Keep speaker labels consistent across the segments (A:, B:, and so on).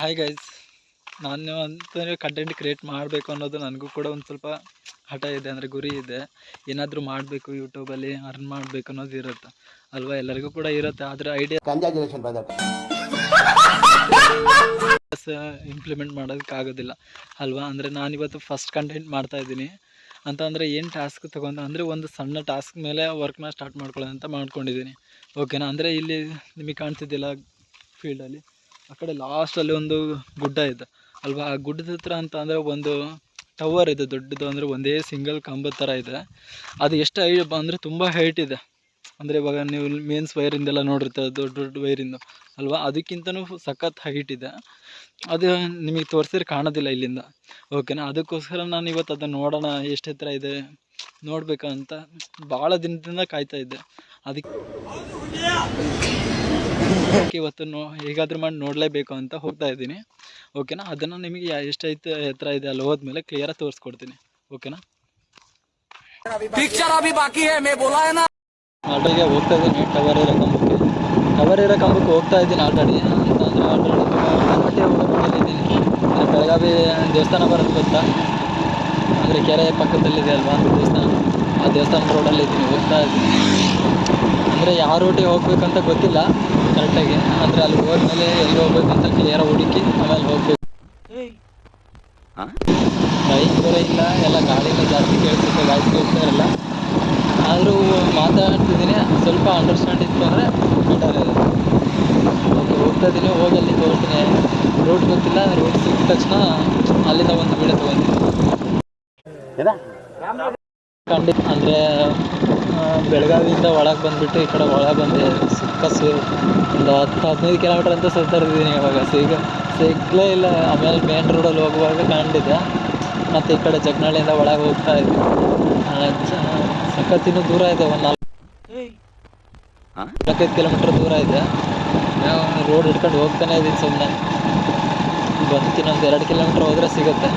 A: Hi guys, ನಾನು ಅಂತಂದರೆ content create ಮಾಡಬೇಕು ಅನ್ನೋದು ನನಗೂ ಕೂಡ ಒಂದು ಸ್ವಲ್ಪ ಹಠ ಇದೆ, ಅಂದರೆ ಗುರಿ ಇದೆ. ಏನಾದರೂ ಮಾಡಬೇಕು, ಯೂಟ್ಯೂಬಲ್ಲಿ ಅರ್ನ್ ಮಾಡಬೇಕು ಅನ್ನೋದು ಇರುತ್ತೆ ಅಲ್ವಾ, ಎಲ್ಲರಿಗೂ ಕೂಡ ಇರುತ್ತೆ. ಆದರೆ ಐಡಿಯಾಸ್ ಇಂಪ್ಲಿಮೆಂಟ್ ಮಾಡೋದಕ್ಕಾಗೋದಿಲ್ಲ ಅಲ್ವಾ. ಅಂದರೆ ನಾನಿವತ್ತು ಫಸ್ಟ್ ಕಂಟೆಂಟ್ ಮಾಡ್ತಾಯಿದ್ದೀನಿ ಅಂತ ಅಂದರೆ ಏನು ಟಾಸ್ಕ್ ತೊಗೊಂಡು ಅಂದರೆ ಒಂದು ಸಣ್ಣ ಟಾಸ್ಕ್ ಮೇಲೆ ವರ್ಕ್ನ ಸ್ಟಾರ್ಟ್ ಮಾಡ್ಕೊಳ್ಳೋಣ ಅಂತ ಮಾಡ್ಕೊಂಡಿದ್ದೀನಿ. ಓಕೆನಾ. ಅಂದರೆ ಇಲ್ಲಿ ನಿಮಗೆ ಕಾಣ್ತಿದ್ದಿಲ್ಲ ಫೀಲ್ಡಲ್ಲಿ ಆ ಕಡೆ ಲಾಸ್ಟಲ್ಲಿ ಒಂದು ಗುಡ್ಡ ಇದೆ ಅಲ್ವಾ. ಆ ಗುಡ್ಡದ ಹತ್ರ ಅಂತ ಅಂದರೆ ಒಂದು ಟವರ್ ಇದೆ ದೊಡ್ಡದು, ಅಂದರೆ ಒಂದೇ ಸಿಂಗಲ್ ಕಂಬದ ಥರ ಇದೆ. ಅದು ಎಷ್ಟು ಅಂದರೆ ತುಂಬ ಹೈಟ್ ಇದೆ. ಅಂದರೆ ಇವಾಗ ನೀವು ಮೇನ್ಸ್ ವೈರಿಂದೆಲ್ಲ ನೋಡಿರ್ತಾರೆ, ದೊಡ್ಡ ದೊಡ್ಡ ವೈರಿಂದು ಅಲ್ವಾ, ಅದಕ್ಕಿಂತನೂ ಸಖತ್ ಹೈಟ್ ಇದೆ. ಅದು ನಿಮಗೆ ತೋರಿಸಿದ್ರೆ ಕಾಣೋದಿಲ್ಲ ಇಲ್ಲಿಂದ. ಓಕೆನಾ. ಅದಕ್ಕೋಸ್ಕರ ನಾನು ಇವತ್ತು ಅದನ್ನು ನೋಡೋಣ, ಎಷ್ಟು ಎತ್ತರ ಇದೆ ನೋಡಬೇಕಂತ ಭಾಳ ದಿನದಿಂದ ಕಾಯ್ತಾ ಇದ್ದೆ. ಅದಕ್ಕೆ ಇವತ್ತು ಹೇಗಾದರೂ ಮಾಡಿ ನೋಡಲೇಬೇಕು ಅಂತ ಹೋಗ್ತಾ ಇದ್ದೀನಿ. ಓಕೆನಾ. ಅದನ್ನು ನಿಮಗೆ ಎಷ್ಟೈತೆ ಎತ್ತರ ಇದೆ ಅಲ್ಲಿ ಹೋದ್ಮೇಲೆ ಕ್ಲಿಯರಾಗಿ ತೋರಿಸ್ಕೊಡ್ತೀನಿ. ಓಕೆನಾ. ಆಲ್ರೆಡಿ ಹೋಗ್ತಾ ಇದ್ದೀನಿ ಟವರ್ ಇರೋ ಕಂಬಕ್ಕೆ ಹೋಗ್ತಾ ಇದ್ದೀನಿ ಆಲ್ರೆಡಿ. ಅಂತಂದರೆ ಆಲ್ರೆಡಿ ಹೋಗಿದ್ದೀನಿ. ಬೆಳಗಾವಿ ದೇವಸ್ಥಾನ ಬರೋದು ಗೊತ್ತಾ, ಅಂದರೆ ಕೆರೆ ಪಕ್ಕದಲ್ಲಿದೆ ಅಲ್ವಾ ದೇವಸ್ಥಾನ, ಆ ದೇವಸ್ಥಾನ ರೋಡಲ್ಲಿ ಇದ್ದೀನಿ, ಹೋಗ್ತಾ ಇದ್ದೀನಿ. ಅಂದರೆ ಯಾವ ರೂಟಿಗೆ ಹೋಗ್ಬೇಕಂತ ಗೊತ್ತಿಲ್ಲ ಕರೆಕ್ಟಾಗಿ, ಅಂದರೆ ಅಲ್ಲಿ ಹೋದ್ಮೇಲೆ ಎಲ್ಲಿ ಹೋಗ್ಬೇಕಂತ ಕ್ಲಿಯರಾಗಿ ಹುಡುಕಿ ಆಮೇಲೆ ಹೋಗ್ಬೇಕು. ಬೈಕ್ ಬೇರೆ ಇಲ್ಲ, ಎಲ್ಲ ಗಾಡಿಯಿಂದ ಜಾಸ್ತಿ ಕೇಳಿಸುತ್ತೆ, ವಾಯ್ಸ್ ಕೇಳ್ತಾ ಇರಲ್ಲ. ಆದರೂ ಮಾತಾಡ್ತಿದ್ದೀನಿ, ಸ್ವಲ್ಪ ಅಂಡರ್ಸ್ಟ್ಯಾಂಡ್ ಇತ್ತು ಅಂದರೆ ಬೆಟರ್ ಇದೆ. ಓಕೆ, ಹೋಗ್ತಾ ಇದ್ದೀನಿ. ಹೋಗಿ ಅಲ್ಲಿ ತೋರಿಸ್ತೀನಿ. ರೋಡ್ ಗೊತ್ತಿಲ್ಲ, ರೋಡ್ ಸಿಕ್ಕಿದ ತಕ್ಷಣ ಅಲ್ಲಿಂದ ಒಂದು ವೀಡಿಯೋ ತೊಗೊಂತೀನಿ. ಖಂಡಿತ ಅಂದರೆ ಬೆಳಗಾವಿಯಿಂದ ಒಳಗೆ ಬಂದುಬಿಟ್ಟು ಈ ಕಡೆ ಒಳಗೆ ಬಂದೆ. ಒಂದು 10-15 ಕಿಲೋಮೀಟ್ರ್ ಅಂತ ಸುತ್ತಾಡ್ತಿದ್ದೀನಿ. ಇವಾಗ ಸಿಗಲೇ ಇಲ್ಲ. ಆಮೇಲೆ ಮೇನ್ ರೋಡಲ್ಲಿ ಹೋಗುವಾಗ ಕಂಡಿದ್ದೆ. ಮತ್ತು ಈ ಕಡೆ ಜಗ್ನಳ್ಳಿಯಿಂದ ಒಳಗೆ ಹೋಗ್ತಾ ಇದ್ದೆ. ಸಖತ್ತಿನ್ನೂ ದೂರ ಇದೆ, ಒಂದು 4-5 ಕಿಲೋಮೀಟ್ರ್ ದೂರ ಇದೆ. ರೋಡ್ ಹಿಡ್ಕೊಂಡು ಹೋಗ್ತಾನೆ ಇದ್ದೀನಿ ಸುಮ್ಮನೆ. ಇನ್ನೊಂದು 2 ಕಿಲೋಮೀಟ್ರ್ ಹೋದರೆ ಸಿಗುತ್ತೆ.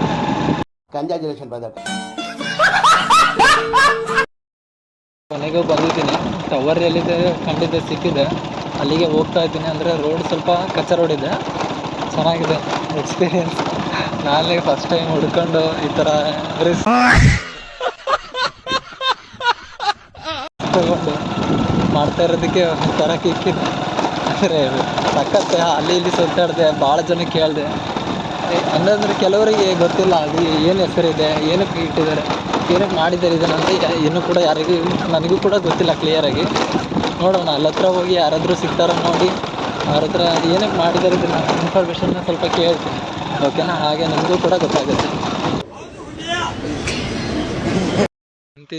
A: ಕೊನೆಗೂ ಬಂದಿದ್ದೀನಿ. ಟವರ್ ಎಲ್ಲಿದೆ ಕಂಡಿದ್ದೆ, ಸಿಕ್ಕಿದೆ, ಅಲ್ಲಿಗೆ ಹೋಗ್ತಾ ಇದ್ದೀನಿ. ಅಂದರೆ ರೋಡ್ ಸ್ವಲ್ಪ ಕಚ್ಚಾ ರೋಡ್ ಇದೆ, ಚೆನ್ನಾಗಿದೆ ಎಕ್ಸ್ಪೀರಿಯೆನ್ಸ್. ನಾನೇ ಫಸ್ಟ್ ಟೈಮ್ ಹುಡ್ಕೊಂಡು ಈ ಥರ ತಗೊಂಡು ಮಾಡ್ತಾ ಇರೋದಕ್ಕೆ ಒಂಥರ ಕಿಕ್ಕಿದೆ. ಅಂದರೆ ಸಖತ್ತೆ ಅಲ್ಲಿ ಇಲ್ಲಿ ಸುತ್ತಾಡಿದೆ, ಭಾಳ ಜನ ಕೇಳಿದೆ. ಹಂಗಂದ್ರೆ ಕೆಲವರಿಗೆ ಗೊತ್ತಿಲ್ಲ ಅದು ಏನು ಹೆಸರಿದೆ, ಏನಕ್ಕೆ ಇಟ್ಟಿದ್ದಾರೆ, ಏನಕ್ಕೆ ಮಾಡಿದ್ದಾರೆ ಇದನ್ನಂತ ಇನ್ನೂ ಕೂಡ ಯಾರಿಗೂ, ನನಗೂ ಕೂಡ ಗೊತ್ತಿಲ್ಲ ಕ್ಲಿಯರಾಗಿ. ನೋಡೋಣ, ಅಲ್ಲಿ ಹತ್ರ ಹೋಗಿ ಯಾರಾದರೂ ಸಿಗ್ತಾರೋ ನೋಡಿ, ಅವ್ರ ಹತ್ರ ಏನಕ್ಕೆ ಮಾಡಿದ್ದಾರೆ ಇದನ್ನು ಇನ್ಫಾರ್ಮೇಷನ್ನ ಸ್ವಲ್ಪ ಕೇಳ್ತೀನಿ. ಓಕೆನಾ. ಹಾಗೆ ನನಗೂ ಕೂಡ ಗೊತ್ತಾಗುತ್ತೆ.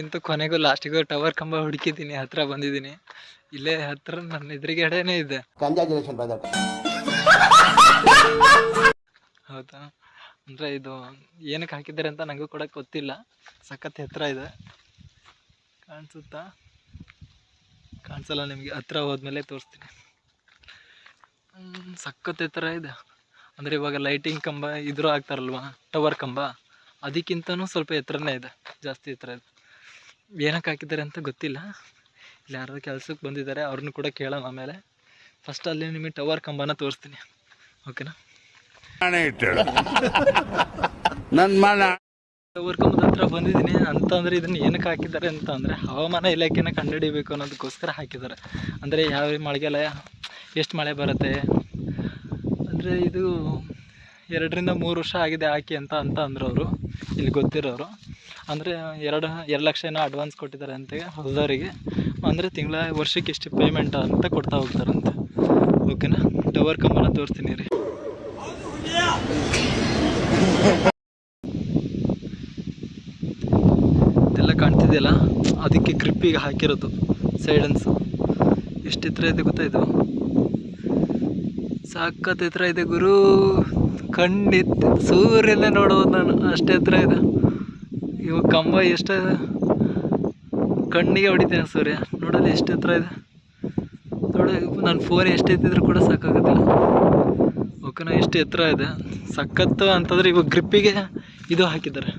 A: ಇಂತೂ ಕೊನೆಗೂ ಲಾಸ್ಟಿಗೂ ಟವರ್ ಕಂಬ ಹುಡುಕಿದ್ದೀನಿ, ಹತ್ರ ಬಂದಿದ್ದೀನಿ. ಇಲ್ಲೇ ಹತ್ರ ನನ್ನ ಎದುರುಗಡೆನೇ ಇದೆ. ಹೌದಾ. ಅಂದರೆ ಇದು ಏನಕ್ಕೆ ಹಾಕಿದ್ದಾರೆ ಅಂತ ನನಗೂ ಕೂಡ ಗೊತ್ತಿಲ್ಲ. ಸಖತ್ ಎತ್ತರ ಇದೆ. ಕಾಣಿಸಲ್ಲ ನಿಮಗೆ, ಹತ್ರ ಹೋದ್ಮೇಲೆ ತೋರಿಸ್ತೀನಿ. ಸಖತ್ ಎತ್ತರ ಇದೆ. ಅಂದರೆ ಇವಾಗ ಲೈಟಿಂಗ್ ಕಂಬ ಇದ್ರೂ ಆಗ್ತಾರಲ್ವ, ಟವರ್ ಕಂಬ, ಅದಕ್ಕಿಂತನೂ ಸ್ವಲ್ಪ ಎತ್ತರನೇ ಇದೆ, ಜಾಸ್ತಿ ಎತ್ತರ ಇದೆ. ಏನಕ್ಕೆ ಹಾಕಿದ್ದಾರೆ ಅಂತ ಗೊತ್ತಿಲ್ಲ. ಇಲ್ಲಿ ಯಾರು ಕೆಲಸಕ್ಕೆ ಬಂದಿದ್ದಾರೆ, ಅವ್ರನ್ನೂ ಕೂಡ ಕೇಳೋಣ ಆಮೇಲೆ. ಫಸ್ಟ್ ಅಲ್ಲಿ ನಿಮಗೆ ಟವರ್ ಕಂಬನ ತೋರಿಸ್ತೀನಿ. ಓಕೆನಾ. ಟವರ್ ಕಂಬದ ಹತ್ರ ಬಂದಿದ್ದೀನಿ. ಅಂತಂದರೆ ಇದನ್ನು ಏನಕ್ಕೆ ಹಾಕಿದ್ದಾರೆ ಅಂತ ಅಂದರೆ ಹವಾಮಾನ ಇಲಾಖೆನ ಕಂಡುಹಿಡಿಬೇಕು ಅನ್ನೋದಕ್ಕೋಸ್ಕರ ಹಾಕಿದ್ದಾರೆ. ಅಂದರೆ ಯಾವ ಮಳೆಗಾಲ ಎಷ್ಟು ಮಳೆ ಬರುತ್ತೆ, ಅಂದರೆ ಇದು 2 3 ವರ್ಷ ಆಗಿದೆ ಹಾಕಿ ಅಂತ ಅಂದರು ಅವರು, ಇಲ್ಲಿ ಗೊತ್ತಿರೋರು. ಅಂದರೆ 2 ಲಕ್ಷ ಏನೋ ಅಡ್ವಾನ್ಸ್ ಕೊಟ್ಟಿದ್ದಾರೆ ಅಂತೆ ಹೊಸದವರಿಗೆ. ಅಂದರೆ ವರ್ಷಕ್ಕೆ ಎಷ್ಟು ಪೇಮೆಂಟ್ ಅಂತ ಕೊಡ್ತಾ ಹೋಗ್ತಾರಂತೆ. ಓಕೆನಾ. ಟವರ್ ಕಂಬನ ತೋರಿಸ್ತೀನಿ ರೀ. ಇದೆಲ್ಲ ಕಾಣ್ತಿದೆಯಲ್ಲ, ಅದಕ್ಕೆ ಗ್ರಿಪ್ಪಿಗೆ ಹಾಕಿರೋದು ಸೈಡನ್ಸು. ಎಷ್ಟು ಎತ್ತರ ಇದೆ ಗೊತ್ತಾ ಇದು, ಸಖತ್ ಎತ್ತರ ಇದೆ ಗುರು. ಕಣ್ಣೆತ್ತಿ ಸೂರ್ಯನೇ ನೋಡ್ಬೋದು ನಾನು, ಅಷ್ಟು ಎತ್ತರ ಇದೆ. ಇವಾಗ ಕಂಬ ಎಷ್ಟು ಕಣ್ಣಿಗೆ ಹೊಡಿತೇನೆ ಸೂರ್ಯ, ನೋಡೋದು ಎಷ್ಟು ಎತ್ತರ ಇದೆ ನೋಡಿ. ನನ್ನ ಫೋನ್ ಎಷ್ಟು ಎತ್ತಿದ್ರು ಕೂಡ ಸಾಕಾಗೋದಿಲ್ಲ. ಓಕೆನಾ. ಎಷ್ಟು ಎತ್ತರ ಇದೆ, ಸಖತ್ತು. ಅಂತಂದರೆ ಇವಾಗ ಗ್ರಿಪ್ಪಿಗೆ ಇದು ಹಾಕಿದ್ದಾರೆ,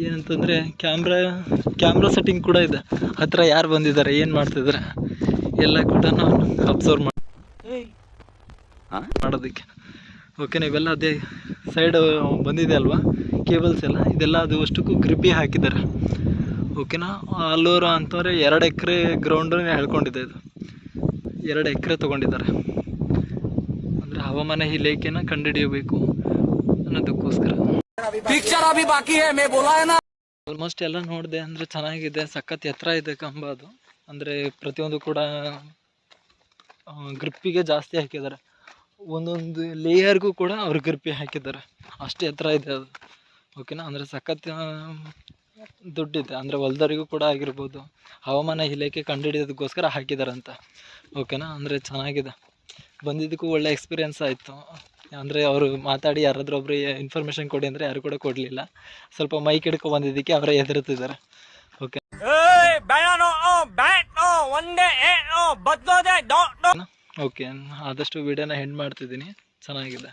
A: ಏನಂತಂದರೆ ಕ್ಯಾಮ್ರಾ ಸೆಟ್ಟಿಂಗ್ ಕೂಡ ಇದೆ. ಹತ್ರ ಯಾರು ಬಂದಿದ್ದಾರೆ, ಏನು ಮಾಡ್ತಿದ್ದಾರೆ ಎಲ್ಲ ಕೂಡ ನಾವು ಅಬ್ಸರ್ವ್ ಮಾಡೋದಕ್ಕೆ. ಓಕೆನಾ. ಇವೆಲ್ಲ ಅದೇ ಸೈಡ್ ಬಂದಿದೆ ಅಲ್ವಾ ಕೇಬಲ್ಸ್ ಎಲ್ಲ, ಇದೆಲ್ಲ ಅದು ಅಷ್ಟಕ್ಕೂ ಗ್ರಿಪ್ಪಿ ಹಾಕಿದ್ದಾರೆ. ಓಕೆನಾ. ಅಲ್ಲೂರು ಅಂತಂದರೆ 2 ಎಕರೆ ಗ್ರೌಂಡನ್ನ ಹೇಳ್ಕೊಂಡಿದೆ ಇದು, 2 ಎಕರೆ ತೊಗೊಂಡಿದ್ದಾರೆ. ಅಂದರೆ ಹವಾಮಾನ ಇಲಾಖೆನ ಕಂಡುಹಿಡಿಯಬೇಕು ಅನ್ನೋದಕ್ಕೋಸ್ಕರ. ಆಲ್ಮೋಸ್ಟ್ ಎಲ್ಲ ನೋಡಿದೆ. ಅಂದರೆ ಚೆನ್ನಾಗಿದೆ, ಸಖತ್ ಎತ್ತರ ಇದೆ ಕಂಬ ಅದು. ಅಂದರೆ ಪ್ರತಿಯೊಂದು ಕೂಡ ಗ್ರಿಪ್ಪಿಗೆ ಜಾಸ್ತಿ ಹಾಕಿದ್ದಾರೆ, ಒಂದೊಂದು ಲೇಯರ್ಗೂ ಕೂಡ ಅವ್ರು ಗ್ರಿಪ್ಪಿ ಹಾಕಿದ್ದಾರೆ, ಅಷ್ಟು ಎತ್ತರ ಇದೆ ಅದು. ಓಕೆನಾ. ಅಂದರೆ ಸಖತ್ ದುಡ್ಡಿದೆ, ಅಂದರೆ ಹೊಲ್ದವರಿಗೂ ಕೂಡ ಆಗಿರ್ಬೋದು, ಹವಾಮಾನ ಇಲಾಖೆ ಕಂಡುಹಿಡಿಯೋದಕ್ಕೋಸ್ಕರ ಹಾಕಿದಾರಂತ. ಓಕೆನಾ. ಅಂದರೆ ಚೆನ್ನಾಗಿದೆ, ಬಂದಿದ್ದಕ್ಕೂ ಒಳ್ಳೆ ಎಕ್ಸ್ಪೀರಿಯೆನ್ಸ್ ಆಯಿತು. ಅಂದರೆ ಅವರು ಮಾತಾಡಿ ಯಾರಾದರೂ ಒಬ್ಬರು ಇನ್ಫಾರ್ಮೇಷನ್ ಕೊಡಿ ಅಂದರೆ ಯಾರು ಕೂಡ ಕೊಡಲಿಲ್ಲ. ಸ್ವಲ್ಪ ಮೈಕ್ ಹಿಡ್ಕೊ ಬಂದಿದ್ದಕ್ಕೆ ಅವರೇ ಹೆದರ್ತಿದ್ದಾರೆ. ಓಕೆ ಓಕೆ, ಆದಷ್ಟು ವಿಡಿಯೋನ ಎಂಡ್ ಮಾಡ್ತಿದ್ದೀನಿ. ಚೆನ್ನಾಗಿದೆ.